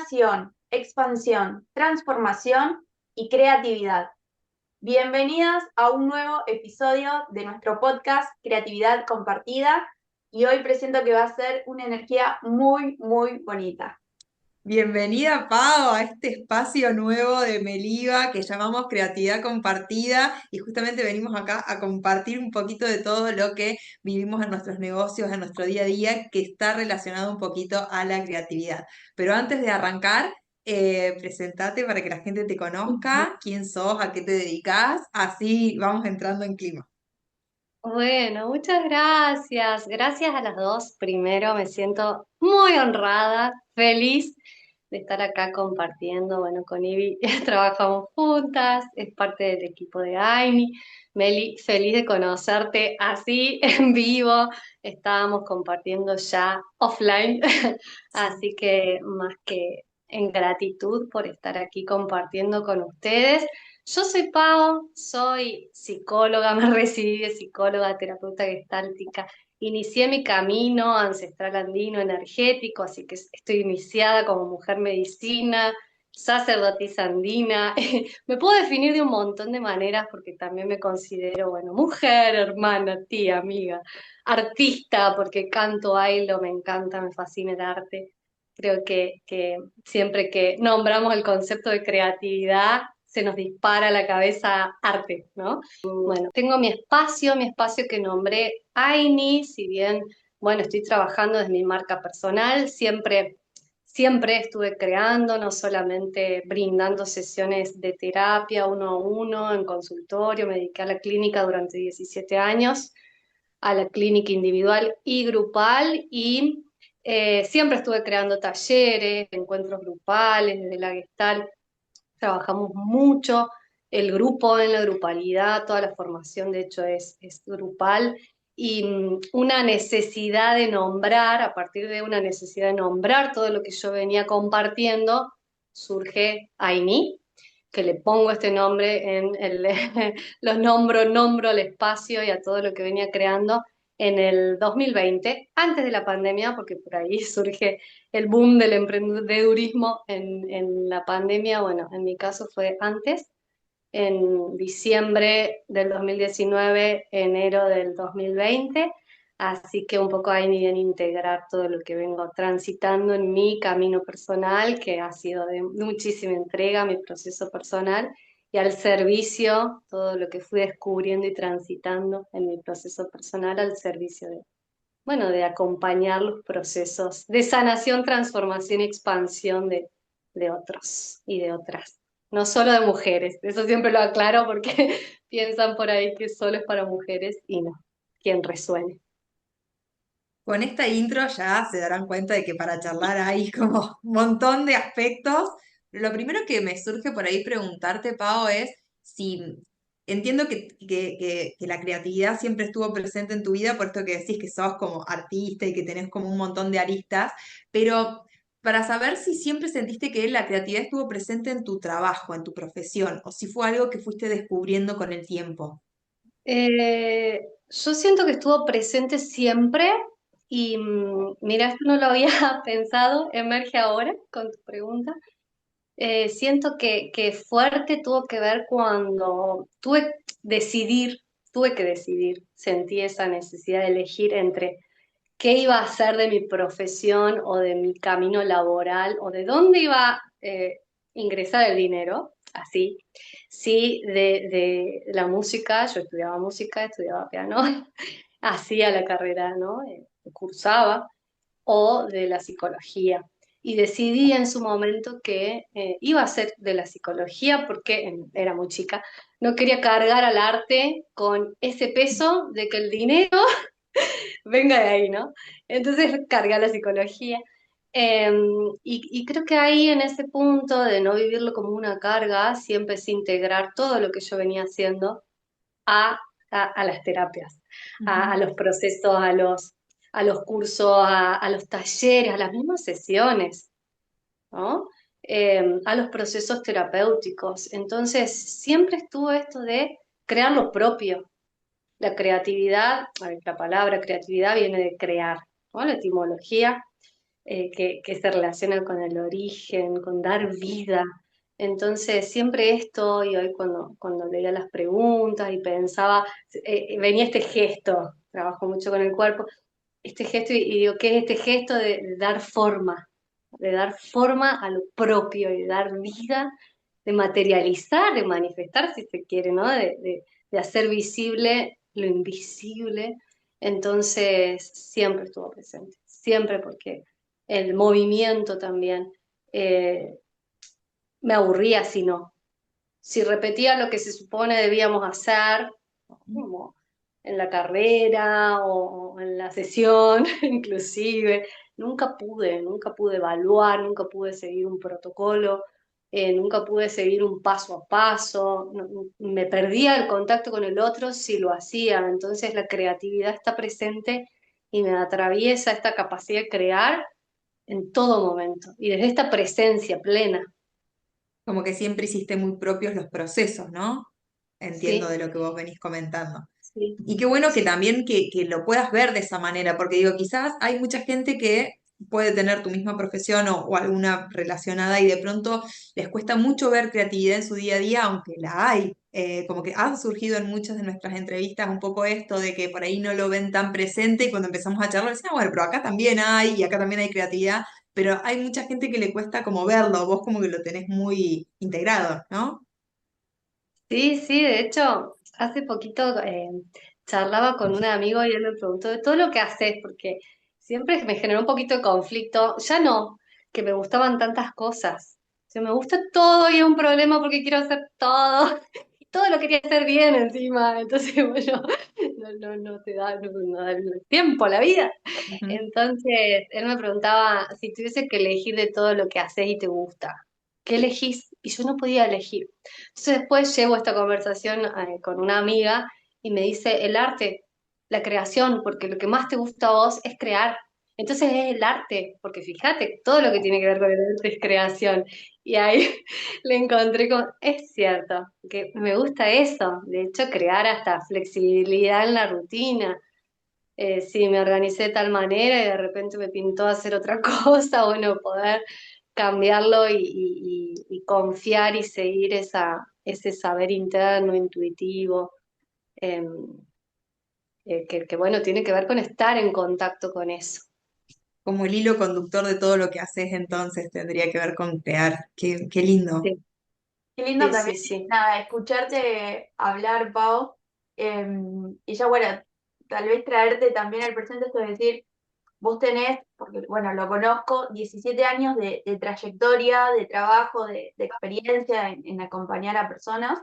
sanación, expansión, transformación y creatividad. Bienvenidas a un nuevo episodio de nuestro podcast Creatividad Compartida y hoy presento que va a ser una energía muy, muy bonita. Bienvenida, Pau, a este espacio nuevo de Meliva que llamamos Creatividad Compartida y justamente venimos acá a compartir un poquito de todo lo que vivimos en nuestros negocios, en nuestro día a día, que está relacionado un poquito a la creatividad. Pero antes de arrancar, presentate para que la gente te conozca, quién sos, a qué te dedicas, así vamos entrando en clima. Bueno, muchas gracias. Gracias a las dos. Primero, me siento muy honrada, feliz de estar acá compartiendo. Bueno, con Ivy trabajamos juntas, es parte del equipo de AINI. Meli, feliz de conocerte así en vivo. Estábamos compartiendo ya offline, así que más que en gratitud por estar aquí compartiendo con ustedes. Yo soy Pau, soy psicóloga, me recibí de psicóloga, terapeuta gestáltica. Inicié mi camino ancestral andino energético, así que estoy iniciada como mujer medicina, sacerdotisa andina. Me puedo definir de un montón de maneras porque también me considero, bueno, mujer, hermana, tía, amiga, artista, porque canto, bailo, me encanta, me fascina el arte. Creo que siempre que nombramos el concepto de creatividad, se nos dispara a la cabeza arte, ¿no? Bueno, tengo mi espacio que nombré Aini, si bien, bueno, estoy trabajando desde mi marca personal, siempre estuve creando, no solamente brindando sesiones de terapia uno a uno en consultorio, me dediqué a la clínica durante 17 años, a la clínica individual y grupal y siempre estuve creando talleres, encuentros grupales, desde la Gestalt trabajamos mucho el grupo en la grupalidad, toda la formación de hecho es grupal y una necesidad de nombrar, a partir de una necesidad de nombrar todo lo que yo venía compartiendo, surge AINI, que le pongo este nombre en el, los nombro al espacio y a todo lo que venía creando en el 2020, antes de la pandemia, porque por ahí surge el boom del emprendedurismo en la pandemia. Bueno, en mi caso fue antes, en diciembre del 2019, enero del 2020. Así que un poco ahí me viene a integrar todo lo que vengo transitando en mi camino personal, que ha sido de muchísima entrega, mi proceso personal, y al servicio, todo lo que fui descubriendo y transitando en mi proceso personal al servicio de, bueno, de acompañar los procesos de sanación, transformación y expansión de otros y de otras. No solo de mujeres, eso siempre lo aclaro porque piensan por ahí que solo es para mujeres y no, quien resuene. Con esta intro ya se darán cuenta de que para charlar hay como un montón de aspectos. Lo primero que me surge por ahí preguntarte, Pau, es si entiendo que la creatividad siempre estuvo presente en tu vida, por esto que decís que sos como artista y que tenés como un montón de aristas, pero para saber si siempre sentiste que la creatividad estuvo presente en tu trabajo, en tu profesión, o si fue algo que fuiste descubriendo con el tiempo. Yo siento que estuvo presente siempre y mira, esto no lo había pensado, emerge ahora con tu pregunta. Siento que fuerte tuvo que ver cuando tuve que decidir, sentí esa necesidad de elegir entre qué iba a hacer de mi profesión o de mi camino laboral o de dónde iba a ingresar el dinero, así. Sí, de la música, yo estudiaba música, estudiaba piano, hacía la carrera, ¿no? Cursaba, o de la psicología. Y decidí en su momento que iba a ser de la psicología porque era muy chica. No quería cargar al arte con ese peso de que el dinero venga de ahí, ¿no? Entonces carga la psicología. Eh, y creo que ahí en ese punto de no vivirlo como una carga, sí empecé a integrar todo lo que yo venía haciendo a, a las terapias, a los procesos, a los cursos, a los talleres, a las mismas sesiones, ¿no? A los procesos terapéuticos. Entonces, siempre estuvo esto de crear lo propio. La creatividad, a ver, la palabra creatividad viene de crear, ¿no? La etimología. que se relaciona con el origen, con dar vida. Entonces, siempre esto, y hoy cuando leía las preguntas y pensaba, venía este gesto, trabajo mucho con el cuerpo, este gesto y digo, ¿qué es este gesto de dar forma a lo propio y de dar vida, de materializar, de manifestar, si se quiere, ¿no? De hacer visible lo invisible. Entonces, siempre estuvo presente, siempre porque el movimiento también eh, me aburría si no. Si repetía lo que se supone debíamos hacer, como en la carrera o en la sesión, inclusive. Nunca pude evaluar, nunca pude seguir un protocolo, nunca pude seguir un paso a paso. Me perdía el contacto con el otro si lo hacía. Entonces la creatividad está presente y me atraviesa esta capacidad de crear en todo momento y desde esta presencia plena. Como que siempre hiciste muy propios los procesos, ¿no? Entiendo de Sí, lo que vos venís comentando. sí. Y qué bueno que también que lo puedas ver de esa manera, porque digo, quizás hay mucha gente que puede tener tu misma profesión o alguna relacionada y de pronto les cuesta mucho ver creatividad en su día a día, aunque la hay. Como que ha surgido en muchas de nuestras entrevistas un poco esto de que por ahí no lo ven tan presente y cuando empezamos a charlar decían, "Ah, bueno, pero acá también hay y acá también hay creatividad, pero hay mucha gente que le cuesta como verlo, vos como que lo tenés muy integrado, ¿no?" Sí, sí, de hecho, hace poquito charlaba con un amigo y él me preguntó de todo lo que haces, porque siempre me generó un poquito de conflicto, ya no, que me gustaban tantas cosas. O sea, me gusta todo y es un problema porque quiero hacer todo, y todo lo quería hacer bien encima, entonces, bueno, no te da, no da el tiempo, la vida. Ujú. Entonces, él me preguntaba si tuviese que elegir de todo lo que haces y te gusta, ¿qué elegís? Y yo no podía elegir. Entonces después llevo esta conversación con una amiga y me dice, el arte, la creación, porque lo que más te gusta a vos es crear. Entonces es el arte, porque fíjate, todo lo que tiene que ver con el arte es creación. Y ahí le encontré con, es cierto, que me gusta eso, de hecho crear hasta flexibilidad en la rutina. Si me organicé de tal manera y de repente me pintó hacer otra cosa, bueno, poder cambiarlo y confiar y seguir ese saber interno, intuitivo, eh, bueno, tiene que ver con estar en contacto con eso. Como el hilo conductor de todo lo que haces entonces tendría que ver con crear. Qué lindo. Sí, Qué lindo sí, también, sí, sí. nada, escucharte hablar, Pau, y ya bueno, tal vez traerte también al presente, esto es decir, vos tenés, porque bueno, lo conozco, 17 años de trayectoria, de trabajo, de experiencia en acompañar a personas,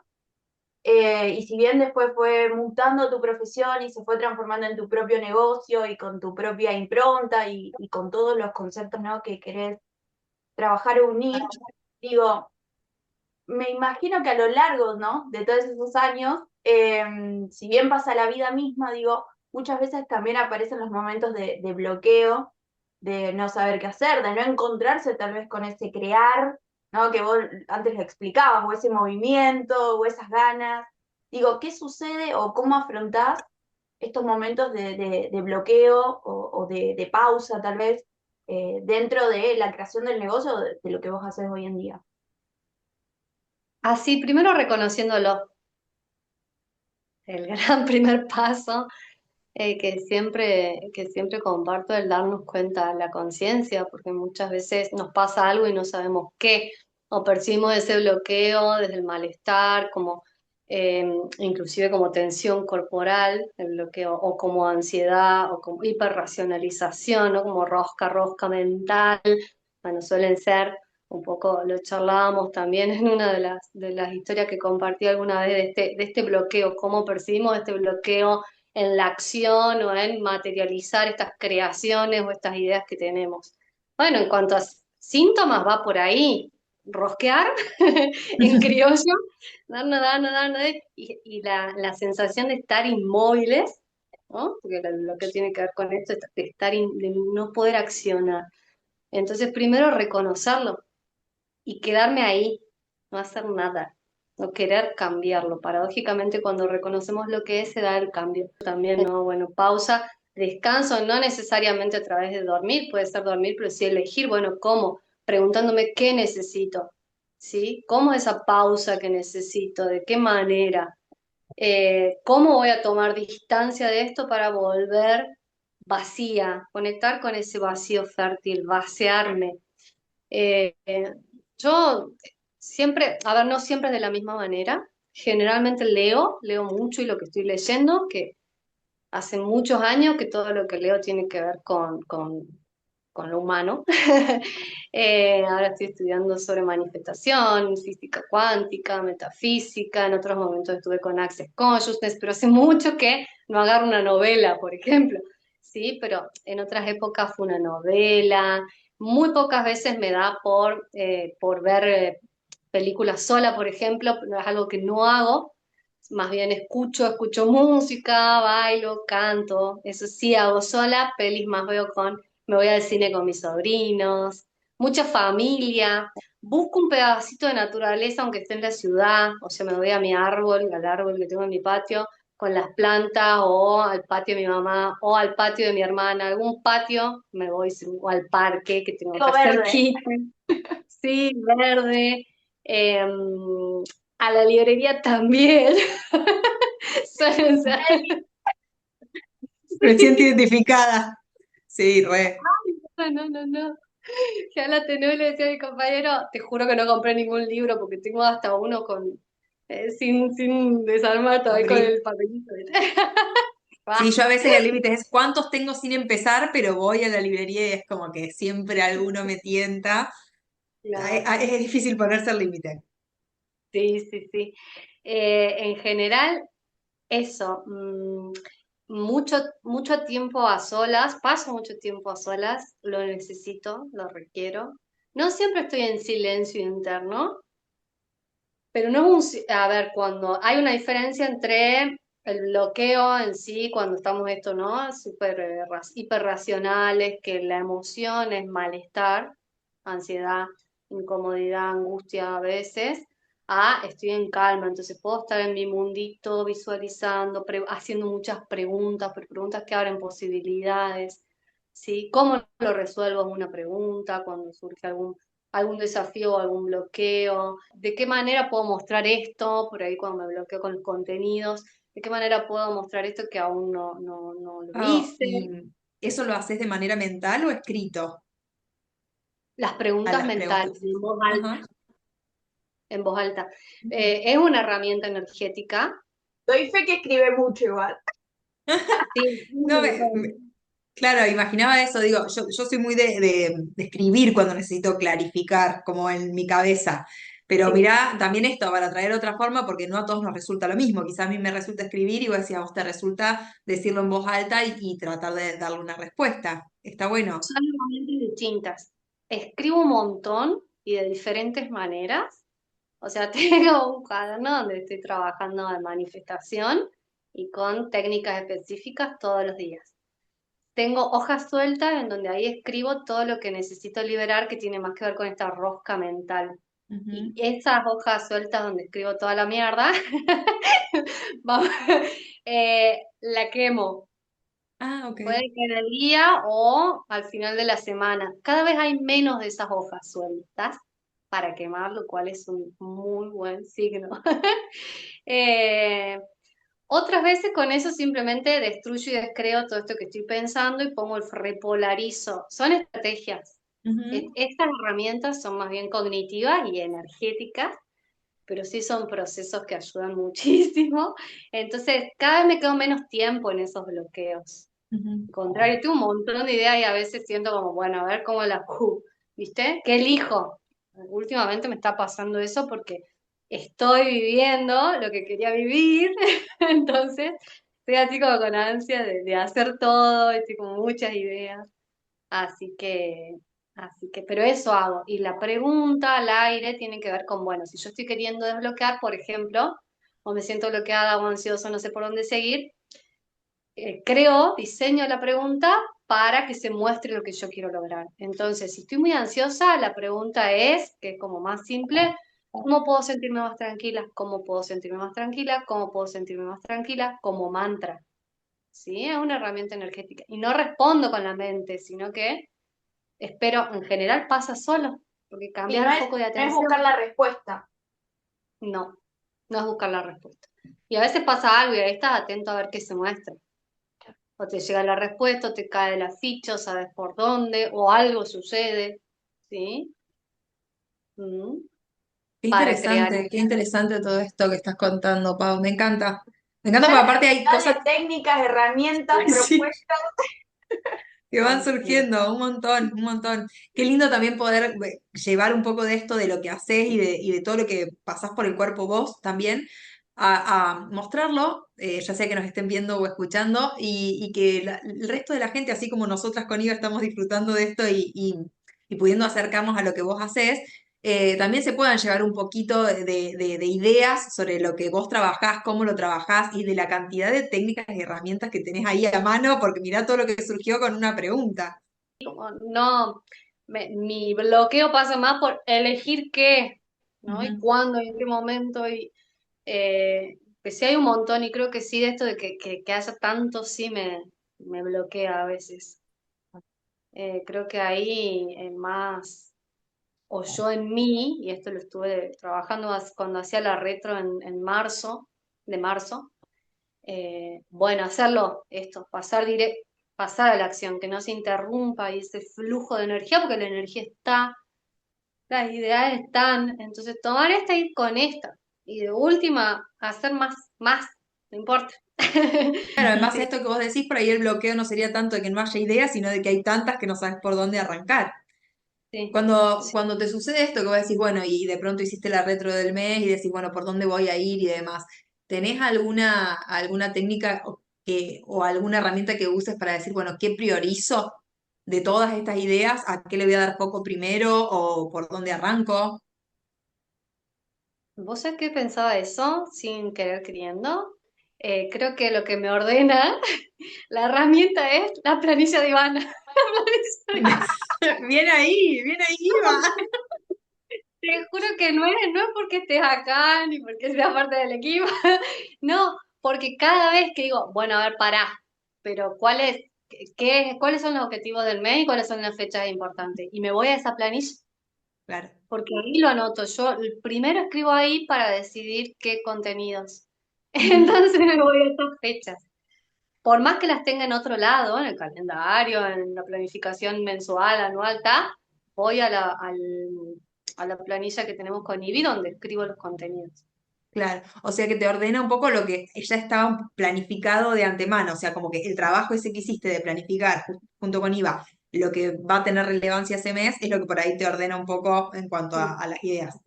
y si bien después fue mutando tu profesión y se fue transformando en tu propio negocio y con tu propia impronta y con todos los conceptos, ¿no?, que querés trabajar o unir, digo, me imagino que a lo largo, ¿no?, de todos esos años, si bien pasa la vida misma, digo, muchas veces también aparecen los momentos de bloqueo, de no saber qué hacer, de no encontrarse tal vez con ese crear, ¿no?, que vos antes lo explicabas, o ese movimiento, o esas ganas. Digo, ¿qué sucede o cómo afrontás estos momentos de bloqueo o de pausa tal vez dentro de la creación del negocio de lo que vos haces hoy en día? Así, primero reconociéndolo, el gran primer paso que siempre comparto el darnos cuenta, la conciencia, porque muchas veces nos pasa algo y no sabemos qué, o percibimos ese bloqueo desde el malestar, como inclusive como tensión corporal, el bloqueo, o como ansiedad, o como hiperracionalización, ¿no? Como rosca mental, bueno, suelen ser. Un poco lo charlábamos también en una de las historias que compartí alguna vez de este bloqueo, cómo percibimos este bloqueo en la acción o en materializar estas creaciones o estas ideas que tenemos. Bueno, en cuanto a síntomas, va por ahí. Rosquear en criollo, darnos, y la sensación de estar inmóviles, ¿no? Porque lo que tiene que ver con esto es de de no poder accionar. Entonces, primero reconocerlo y quedarme ahí, no hacer nada, no querer cambiarlo. Paradójicamente, cuando reconocemos lo que es, se da el cambio. También, ¿no? Bueno, pausa, descanso, no necesariamente a través de dormir, puede ser dormir, pero sí elegir, bueno, ¿cómo? Preguntándome qué necesito, ¿sí? ¿Cómo es esa pausa que necesito? ¿De qué manera? ¿Cómo voy a tomar distancia de esto para volver vacía, conectar con ese vacío fértil, vaciarme? Eh, eh, yo siempre, a ver, no siempre es de la misma manera. Generalmente leo mucho y lo que estoy leyendo, que hace muchos años que todo lo que leo tiene que ver con lo humano. Ahora estoy estudiando sobre manifestación, física cuántica, metafísica. En otros momentos estuve con Access Consciousness, pero hace mucho que no agarro una novela, por ejemplo. Sí, pero en otras épocas fue una novela. Muy pocas veces me da por ver películas sola, por ejemplo, no es algo que no hago, más bien escucho música, bailo, canto, eso sí hago sola, pelis más veo me voy al cine con mis sobrinos, mucha familia, busco un pedacito de naturaleza aunque esté en la ciudad, o sea, me voy a mi árbol, al árbol que tengo en mi patio, con las plantas, o al patio de mi mamá, o al patio de mi hermana, algún patio, me voy, o al parque que tengo Algo acá verde. cerquita, sí, verde, eh, a la librería también. Suelen ser. Me siento identificada. Sí, re. No, no, no, no. Ya la tenés, le decía a mi compañero, te juro que no compré ningún libro porque tengo hasta uno sin desarmar todavía con Abrí. el papelito. Sí, Ah, yo a veces el límite es cuántos tengo sin empezar, pero voy a la librería y es como que siempre alguno me tienta. claro. Es difícil ponerse el límite. Sí, sí, sí. En general, eso, mucho tiempo a solas, paso mucho tiempo a solas, lo necesito, lo requiero. No siempre estoy en silencio interno, pero no es a ver, cuando hay una diferencia entre el bloqueo en sí, cuando estamos esto, ¿no? Súper hiperracionales, que la emoción es malestar, ansiedad, incomodidad, angustia a veces, a estoy en calma, entonces puedo estar en mi mundito visualizando, haciendo muchas preguntas, pero preguntas que abren posibilidades, ¿sí? ¿Cómo lo resuelvo? Es una pregunta cuando surge algún desafío o algún bloqueo, de qué manera puedo mostrar esto, por ahí cuando me bloqueo con los contenidos, de qué manera puedo mostrar esto que aún no lo Ah, hice, ¿y eso lo haces de manera mental o escrito? las A preguntas las mentales, preguntas. en voz alta, Ajá. en voz alta. Ujú. Es una herramienta energética. Doy fe que escribe mucho igual. Sí, No, claro, imaginaba eso, digo, yo soy muy de escribir cuando necesito clarificar, como en mi cabeza. Pero sí. mirá, también esto, para traer otra forma, porque no a todos nos resulta lo mismo. Quizás a mí me resulta escribir y vos decís, a vos te resulta decirlo en voz alta y tratar de darle una respuesta. Está bueno. Son herramientas distintas. Escribo un montón y de diferentes maneras. O sea, tengo un cuaderno donde estoy trabajando de manifestación y con técnicas específicas todos los días. Tengo hojas sueltas en donde ahí escribo todo lo que necesito liberar que tiene más que ver con esta rosca mental. Y Ujú. esas hojas sueltas donde escribo toda la mierda, vamos, la quemo. Ah, ok. Puede que en el día o al final de la semana. Cada vez hay menos de esas hojas sueltas para quemar, lo cual es un muy buen signo. Eh, Otras veces con eso simplemente destruyo y descreo todo esto que estoy pensando y pongo el repolarizo. Son estrategias. Ujú. Estas herramientas son más bien cognitivas y energéticas, pero sí son procesos que ayudan muchísimo. Entonces, cada vez me quedo menos tiempo en esos bloqueos. Ujú. Al contrario, tengo un montón de ideas y a veces siento como, bueno, a ver cómo las ¿viste? ¿Qué elijo? Últimamente me está pasando eso porque estoy viviendo lo que quería vivir, entonces estoy así como con ansia de hacer todo, estoy con muchas ideas, así que, pero eso hago. Y la pregunta al aire tiene que ver con, bueno, si yo estoy queriendo desbloquear, por ejemplo, o me siento bloqueada o ansioso, no sé por dónde seguir, diseño la pregunta para que se muestre lo que yo quiero lograr. Entonces, si estoy muy ansiosa, la pregunta es, que es como más simple, ¿cómo puedo sentirme más tranquila? ¿Cómo puedo sentirme más tranquila? ¿Cómo puedo sentirme más tranquila? Como mantra. ¿sí? Es una herramienta energética. Y no respondo con la mente, sino que espero, en general pasa solo, porque Y cambiar el foco de no es buscar atención, la respuesta. no, no es buscar la respuesta. Y a veces pasa algo y ahí estás atento a ver qué se muestra. O te llega la respuesta, o te cae la ficha, o sabes por dónde, o algo sucede, ¿sí? Mm. Para crear. Qué interesante todo esto que estás contando, Pau. Me encanta. Me encanta Mirá porque la aparte hay cantidad cosas de técnicas, herramientas, sí, propuestas. que van Sí. surgiendo, un montón, un montón. Qué lindo también poder llevar un poco de esto, de lo que haces y de todo lo que pasás por el cuerpo vos también, a mostrarlo, ya sea que nos estén viendo o escuchando, y que el resto de la gente, así como nosotras con Iva estamos disfrutando de esto y pudiendo acercarnos a lo que vos haces, también se puedan llevar un poquito de ideas sobre lo que vos trabajás, cómo lo trabajás y de la cantidad de técnicas y herramientas que tenés ahí a mano, porque mirá todo lo que surgió con una pregunta. Como no, mi bloqueo pasa más por elegir qué, ¿no? Y Ujú. cuándo y en qué momento. Y pues sí hay un montón, y creo que sí, de esto de que haya tanto, sí me bloquea a veces. Creo que ahí más, o yo en mí, y esto lo estuve trabajando cuando hacía la retro en marzo, de marzo. Bueno, hacerlo esto, pasar a la acción, que no se interrumpa y ese flujo de energía, porque la energía está, las ideas están, entonces tomar esta y ir con esta, y de última, hacer más, no importa. Claro, en base a Sí, esto que vos decís, por ahí el bloqueo no sería tanto de que no haya ideas, sino de que hay tantas que no sabes por dónde arrancar. sí, Cuando te sucede esto que vos decís, bueno, y de pronto hiciste la retro del mes y decís, bueno, ¿por dónde voy a ir y demás? ¿Tenés alguna técnica o alguna herramienta que uses para decir, bueno, qué priorizo de todas estas ideas? ¿A qué le voy a dar foco primero o por dónde arranco? ¿vos sabés qué pensaba eso sin querer queriendo? Creo que lo que me ordena la herramienta es la planilla de Ivana. La planilla. Bien ahí, Iva. Te juro que no es porque estés acá ni porque seas parte del equipo, no, porque cada vez que digo, bueno, a ver, pará, pero ¿cuáles son los objetivos del mes y cuáles son las fechas importantes? Y me voy a esa planilla, Claro. porque ahí lo anoto. Yo primero escribo ahí para decidir qué contenidos. Ujú. Entonces me voy a esas fechas. Por más que las tenga en otro lado, en el calendario, en la planificación mensual, anual, voy a la planilla que tenemos con IBI donde escribo los contenidos. Claro, o sea que te ordena un poco lo que ya estaba planificado de antemano, o sea, como que el trabajo ese que hiciste de planificar junto con IVA, lo que va a tener relevancia ese mes es lo que por ahí te ordena un poco en cuanto a las ideas.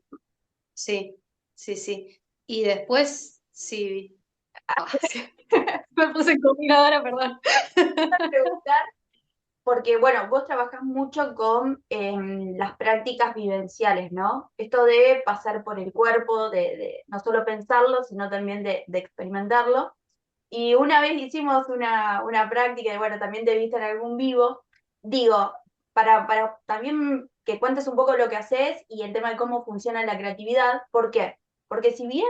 Sí, sí, sí. Y después, sí. Ah, sí. Me puse conmigo ahora, perdón. Preguntar, porque bueno, vos trabajás mucho con las prácticas vivenciales, ¿no? Esto de pasar por el cuerpo, de no solo pensarlo, sino también de experimentarlo. Y una vez hicimos una práctica, y bueno, también te viste en algún vivo, digo, para también que cuentes un poco lo que haces y el tema de cómo funciona la creatividad. ¿Por qué? Porque si bien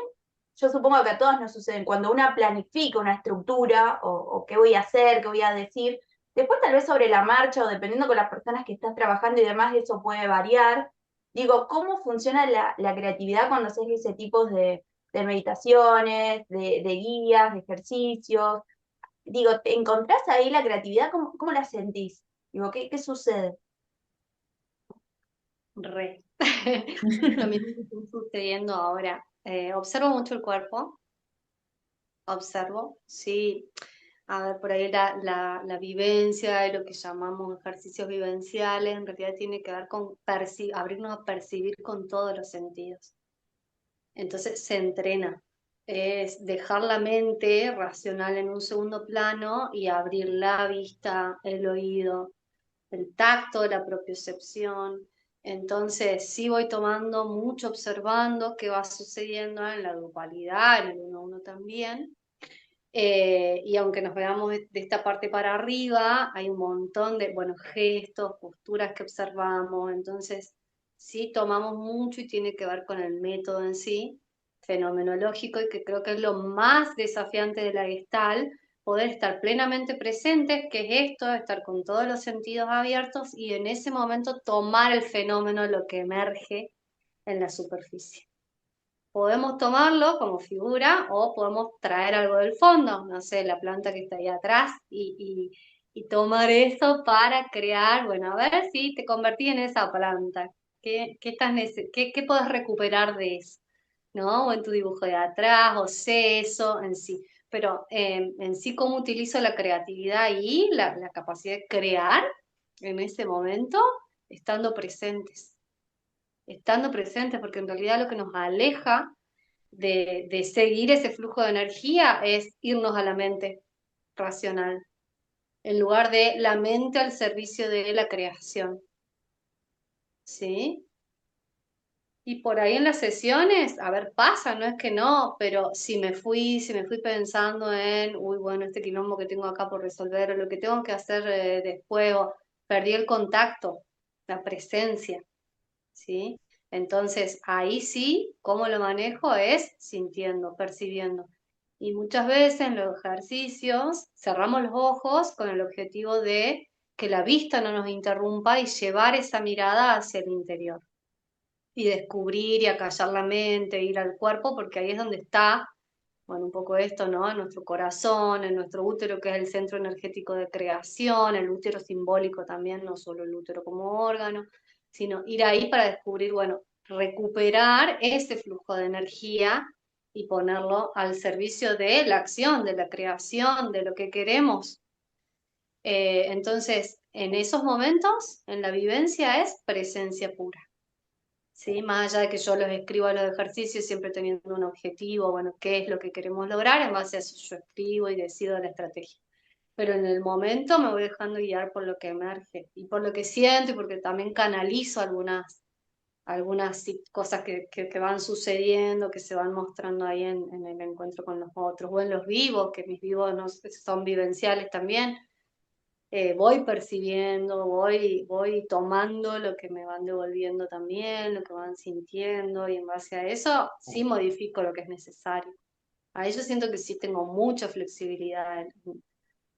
yo supongo que a todos nos suceden, cuando una planifica una estructura o qué voy a hacer, qué voy a decir, después tal vez sobre la marcha o dependiendo con las personas que estás trabajando y demás, eso puede variar. Digo, ¿cómo funciona la creatividad cuando haces ese tipo de meditaciones, de guías, de ejercicios? Digo, ¿te encontrás ahí la creatividad? ¿Cómo la sentís? Digo, ¿qué sucede? Re. Lo mismo que está sucediendo ahora. Observo mucho el cuerpo, observo, sí. A ver, por ahí la vivencia de lo que llamamos ejercicios vivenciales, en realidad tiene que ver con abrirnos a percibir con todos los sentidos. Entonces se entrena. Es dejar la mente racional en un segundo plano y abrir la vista, el oído, el tacto, la propiocepción. Entonces sí voy tomando mucho, observando qué va sucediendo en la grupalidad, en el uno a uno también. Y aunque nos veamos de esta parte para arriba, hay un montón de, bueno, gestos, posturas que observamos. Entonces sí tomamos mucho y tiene que ver con el método en sí, fenomenológico, y que creo que es lo más desafiante de la Gestalt, poder estar plenamente presentes, que es esto, estar con todos los sentidos abiertos y en ese momento tomar el fenómeno, lo que emerge en la superficie. Podemos tomarlo como figura o podemos traer algo del fondo, no sé, la planta que está ahí atrás y tomar eso para crear, bueno, a ver si te convertí en esa planta. ¿Qué podés recuperar de eso? ¿No? O en tu dibujo de atrás, o sé eso en sí. Pero en sí, cómo utilizo la creatividad y la capacidad de crear en ese momento, estando presentes. Estando presentes, porque en realidad lo que nos aleja de seguir ese flujo de energía es irnos a la mente racional, en lugar de la mente al servicio de la creación. ¿Sí? Y por ahí en las sesiones, a ver, pasa, no es que no, pero si me fui pensando en, uy, bueno, este quilombo que tengo acá por resolver, o lo que tengo que hacer después, o perdí el contacto, la presencia, ¿sí? Entonces, ahí sí, cómo lo manejo es sintiendo, percibiendo. Y muchas veces en los ejercicios cerramos los ojos con el objetivo de que la vista no nos interrumpa y llevar esa mirada hacia el interior y descubrir y acallar la mente, ir al cuerpo, porque ahí es donde está, bueno, un poco esto, ¿no? En nuestro corazón, en nuestro útero, que es el centro energético de creación, el útero simbólico también, no solo el útero como órgano, sino ir ahí para descubrir, bueno, recuperar ese flujo de energía y ponerlo al servicio de la acción, de la creación, de lo que queremos. Entonces, en esos momentos, en la vivencia es presencia pura. ¿Sí? Más allá de que yo los escribo a los ejercicios, siempre teniendo un objetivo, bueno, qué es lo que queremos lograr, en base a eso yo escribo y decido la estrategia. Pero en el momento me voy dejando guiar por lo que emerge y por lo que siento y porque también canalizo algunas sí, cosas que van sucediendo, que se van mostrando ahí en el encuentro con los otros, o en los vivos, que mis vivos no, son vivenciales también. Voy percibiendo, voy tomando lo que me van devolviendo también, lo que van sintiendo, y en base a eso sí modifico lo que es necesario. Ahí yo siento que sí tengo mucha flexibilidad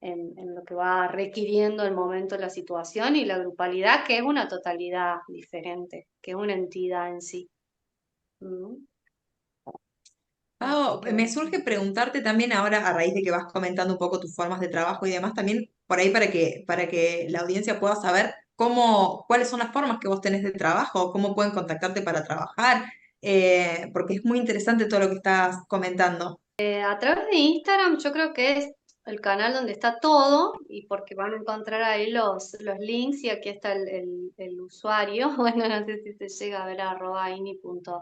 en lo que va requiriendo el momento, la situación y la grupalidad, que es una totalidad diferente, que es una entidad en sí. ¿Mm? Así Pau, que me bueno. surge preguntarte también ahora, a raíz de que vas comentando un poco tus formas de trabajo y demás, también por ahí para que la audiencia pueda saber cuáles son las formas que vos tenés de trabajo, cómo pueden contactarte para trabajar, porque es muy interesante todo lo que estás comentando. A través de Instagram yo creo que es el canal donde está todo y porque van a encontrar ahí los links y aquí está el usuario. Bueno, no sé si se llega a ver @aini.gestal.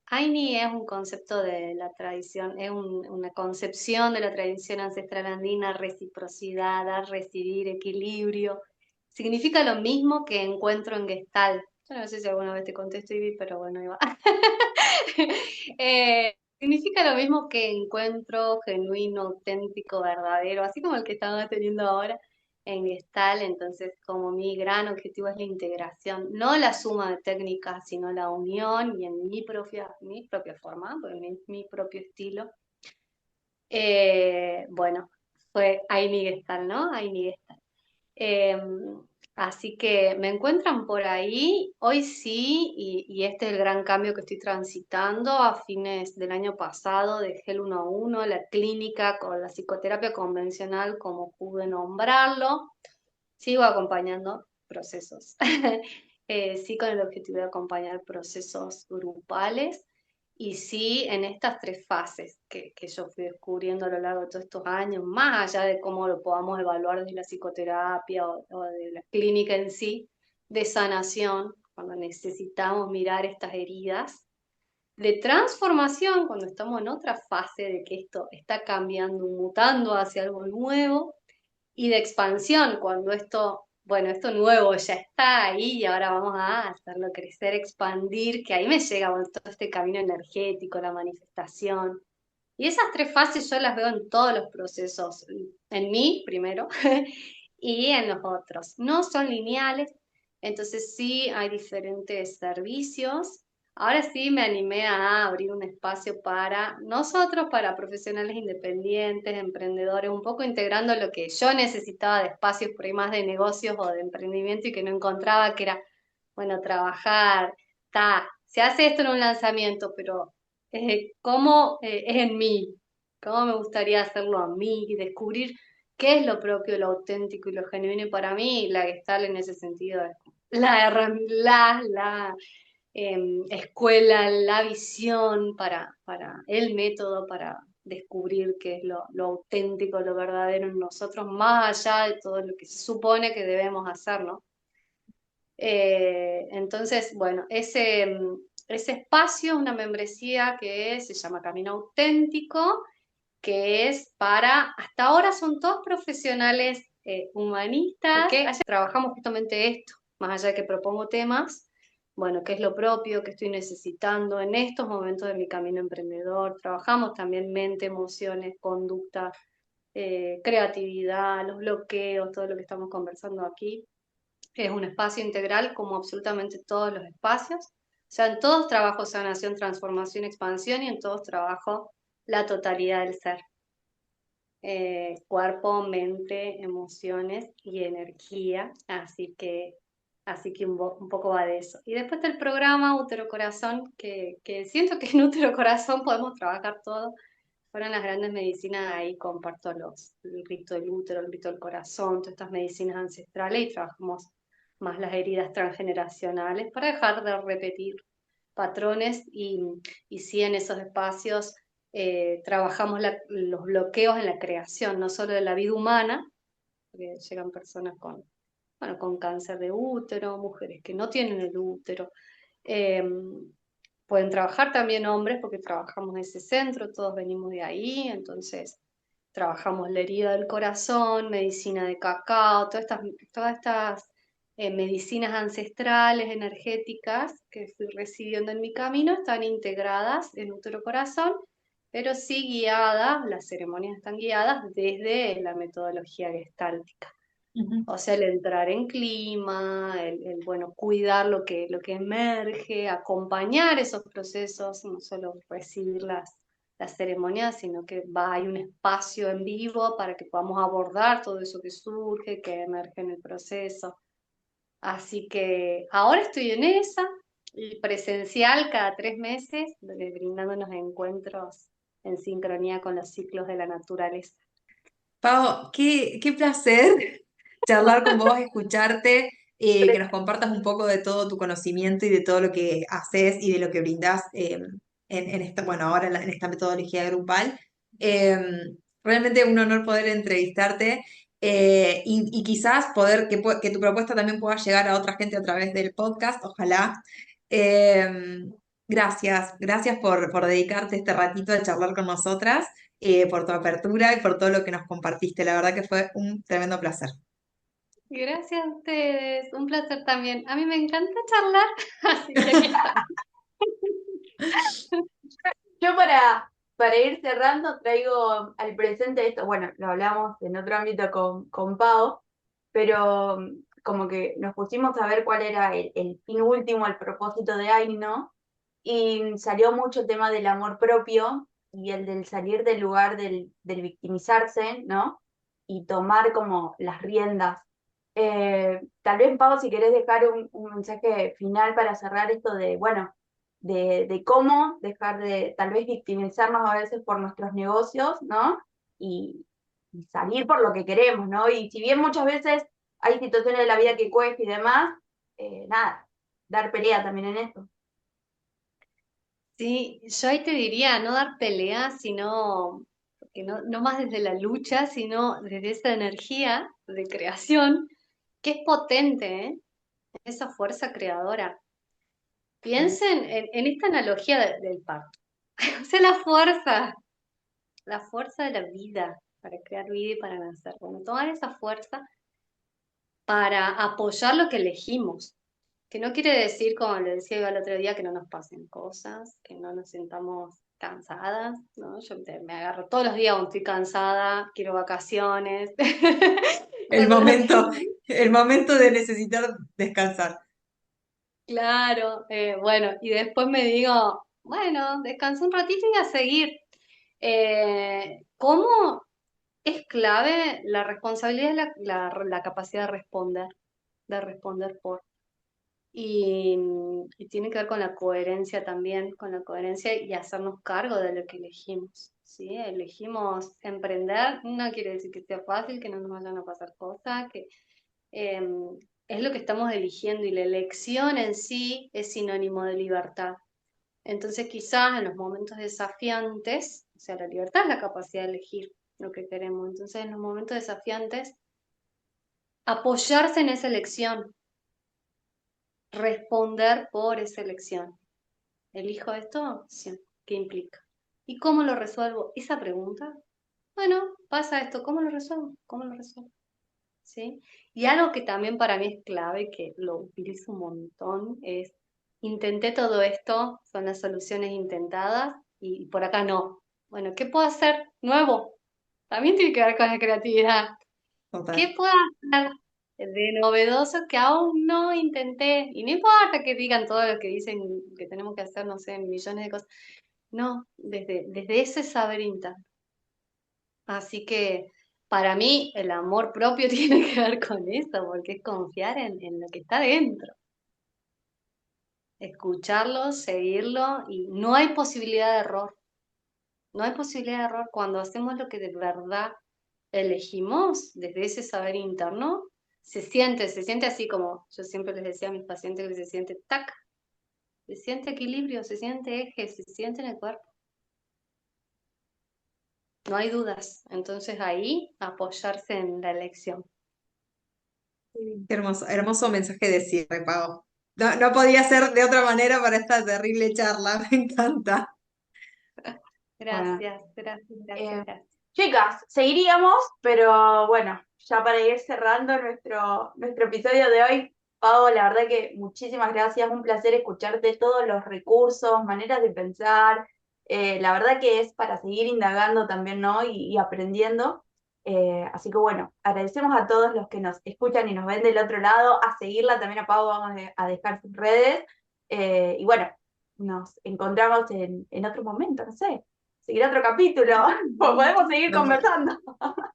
Aini es un concepto de la tradición, es una concepción de la tradición ancestral andina, reciprocidad, dar, recibir, equilibrio. Significa lo mismo que encuentro en Gestal. Yo no sé si alguna vez te contesto, Ivy, pero bueno, ahí va. Significa lo mismo que encuentro genuino, auténtico, verdadero, así como el que estamos teniendo ahora en Gestalt. Entonces, como mi gran objetivo es la integración, no la suma de técnicas, sino la unión y en mi propia forma, porque mi propio estilo. Bueno, fue Aini Gestalt, ¿no? Aini Gestalt. Así que me encuentran por ahí, hoy sí, y este es el gran cambio que estoy transitando. A fines del año pasado dejé el 1 a 1, la clínica con la psicoterapia convencional, como pude nombrarlo. Sigo acompañando procesos, sí con el objetivo de acompañar procesos grupales y sí en estas tres fases que yo fui descubriendo a lo largo de todos estos años, más allá de cómo lo podamos evaluar desde la psicoterapia o de la clínica en sí, de sanación, cuando necesitamos mirar estas heridas, de transformación, cuando estamos en otra fase de que esto está cambiando, mutando hacia algo nuevo, y de expansión, cuando esto, bueno, esto nuevo ya está ahí y ahora vamos a hacerlo crecer, expandir, que ahí me llega bueno, todo este camino energético, la manifestación. Y esas tres fases yo las veo en todos los procesos, en mí primero y en los otros. No son lineales, entonces sí hay diferentes servicios. Ahora sí me animé a abrir un espacio para nosotros, para profesionales independientes, emprendedores, un poco integrando lo que yo necesitaba de espacios por ahí más de negocios o de emprendimiento y que no encontraba, que era, bueno, trabajar, se hace esto en un lanzamiento, pero ¿cómo es en mí? ¿Cómo me gustaría hacerlo a mí? Y descubrir qué es lo propio, lo auténtico y lo genuino. Y para mí, la Gestalt en ese sentido es la escuela, la visión para el método, para descubrir qué es lo auténtico, lo verdadero en nosotros, más allá de todo lo que se supone que debemos hacer, ¿no? Entonces, bueno, ese espacio, una membresía que se llama Camino Auténtico, que es hasta ahora son todos profesionales humanistas, que trabajamos justamente esto, más allá de que propongo temas, bueno, qué es lo propio que estoy necesitando en estos momentos de mi camino emprendedor. Trabajamos también mente, emociones, conducta, creatividad, los bloqueos, todo lo que estamos conversando aquí. Es un espacio integral como absolutamente todos los espacios. O sea, en todos trabajo sanación, transformación, expansión y en todos trabajo la totalidad del ser. Cuerpo, mente, emociones y energía, así que un poco va de eso. Y después del programa Útero Corazón, que siento que en Útero Corazón podemos trabajar todo, fueron las grandes medicinas, ahí comparto el rito del útero, el rito del corazón, todas estas medicinas ancestrales y trabajamos más las heridas transgeneracionales para dejar de repetir patrones y sí en esos espacios trabajamos los bloqueos en la creación, no solo de la vida humana, porque llegan personas bueno, con cáncer de útero, mujeres que no tienen el útero. eh, Pueden trabajar también hombres porque trabajamos en ese centro, todos venimos de ahí, entonces trabajamos la herida del corazón, medicina de cacao, todas estas medicinas ancestrales, energéticas que fui recibiendo en mi camino, están integradas en Útero Corazón, pero sí guiadas, las ceremonias están guiadas desde la metodología gestáltica. Ujú. O sea, el entrar en clima, bueno, cuidar lo que emerge, acompañar esos procesos, no solo recibir las ceremonias, sino que hay un espacio en vivo para que podamos abordar todo eso que surge, que emerge en el proceso. Así que ahora estoy en esa, y presencial cada 3 meses, brindándonos encuentros en sincronía con los ciclos de la naturaleza. Pau, qué placer charlar con vos, escucharte, que nos compartas un poco de todo tu conocimiento y de todo lo que haces y de lo que brindás en esta, bueno, ahora en esta metodología grupal. Eh, Realmente un honor poder entrevistarte y quizás poder que tu propuesta también pueda llegar a otra gente a través del podcast, ojalá. Eh, gracias por dedicarte este ratito a charlar con nosotras, por tu apertura y por todo lo que nos compartiste. La verdad que fue un tremendo placer. Gracias a ustedes, un placer también. A mí me encanta charlar, así que aquí estamos. Yo para ir cerrando traigo al presente esto, bueno, lo hablamos en otro ámbito con Pau, pero como que nos pusimos a ver cuál era el fin último, el propósito de AIN, ¿no? Y salió mucho el tema del amor propio y el del salir del lugar del victimizarse, ¿no? Y tomar como las riendas. Tal vez, Pau, si querés dejar un mensaje final para cerrar esto de, bueno, de cómo dejar de tal vez victimizarnos a veces por nuestros negocios, ¿no? Y salir por lo que queremos, ¿no? Y si bien muchas veces hay situaciones de la vida que cuesta y demás, nada, dar pelea también en esto. Sí, yo ahí te diría no dar pelea, sino, porque no más desde la lucha, sino desde esa energía de creación que es potente, ¿eh? Esa fuerza creadora. Piensen en esta analogía del parto. O sea, la fuerza de la vida para crear vida y para nacer. Bueno, tomar esa fuerza para apoyar lo que elegimos. Que no quiere decir, como le decía yo el otro día, que no nos pasen cosas, que no nos sintamos cansadas, ¿no? Yo me agarro todos los días, estoy cansada, quiero vacaciones. El Cuando no momento, tengo- el momento de necesitar descansar. Claro, bueno, y después me digo, bueno, descansé un ratito y a seguir. ¿Cómo es clave la responsabilidad, la capacidad de responder por? Y tiene que ver con la coherencia también, con la coherencia y hacernos cargo de lo que elegimos, ¿sí? Elegimos emprender, no quiere decir que sea fácil, que no nos vayan a pasar cosas, que eh, es lo que estamos eligiendo y la elección en sí es sinónimo de libertad. Entonces quizás en los momentos desafiantes, o sea, la libertad es la capacidad de elegir lo que queremos, entonces en los momentos desafiantes, apoyarse en esa elección, responder por esa elección. ¿Elijo esto? Sí. ¿Qué implica? ¿Y cómo lo resuelvo? Esa pregunta. Bueno, pasa esto, ¿cómo lo resuelvo? ¿Cómo lo resuelvo? ¿Sí? Y algo que también para mí es clave, que lo utilizo un montón, es intenté todo esto, son las soluciones intentadas y por acá no. Bueno, ¿qué puedo hacer nuevo? También tiene que ver con la creatividad. Total. ¿Qué puedo hacer de novedoso que aún no intenté? Y no importa que digan todo lo que dicen que tenemos que hacer, no sé, millones de cosas. No, desde ese saber interno. Así que para mí el amor propio tiene que ver con eso, porque es confiar en lo que está dentro. Escucharlo, seguirlo y no hay posibilidad de error. No hay posibilidad de error cuando hacemos lo que de verdad elegimos desde ese saber interno. Se siente así como yo siempre les decía a mis pacientes que se siente tac, se siente equilibrio, se siente eje, se siente en el cuerpo. No hay dudas. Entonces ahí apoyarse en la elección. Qué hermoso, hermoso mensaje de cierre, Pau. No, no podía ser de otra manera para esta terrible charla, me encanta. Bueno, Gracias, gracias, gracias, eh, gracias. chicas, seguiríamos, pero bueno, ya para ir cerrando nuestro episodio de hoy, Pau, la verdad que muchísimas gracias, un placer escucharte todos los recursos, maneras de pensar, la verdad que es para seguir indagando también, ¿no? Y aprendiendo. Así que bueno, agradecemos a todos los que nos escuchan y nos ven del otro lado, a seguirla también a Pau, vamos a dejar sus redes, y bueno, nos encontramos en otro momento, no sé, seguir otro capítulo, podemos seguir Nos, conversando.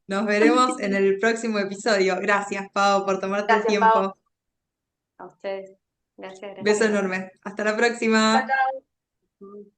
nos veremos en el próximo episodio. Gracias, Pau, por tomarte el Gracias, Pau. tiempo. A ustedes. Gracias, Beso gracias. enorme. Hasta la Chao, próxima. chao.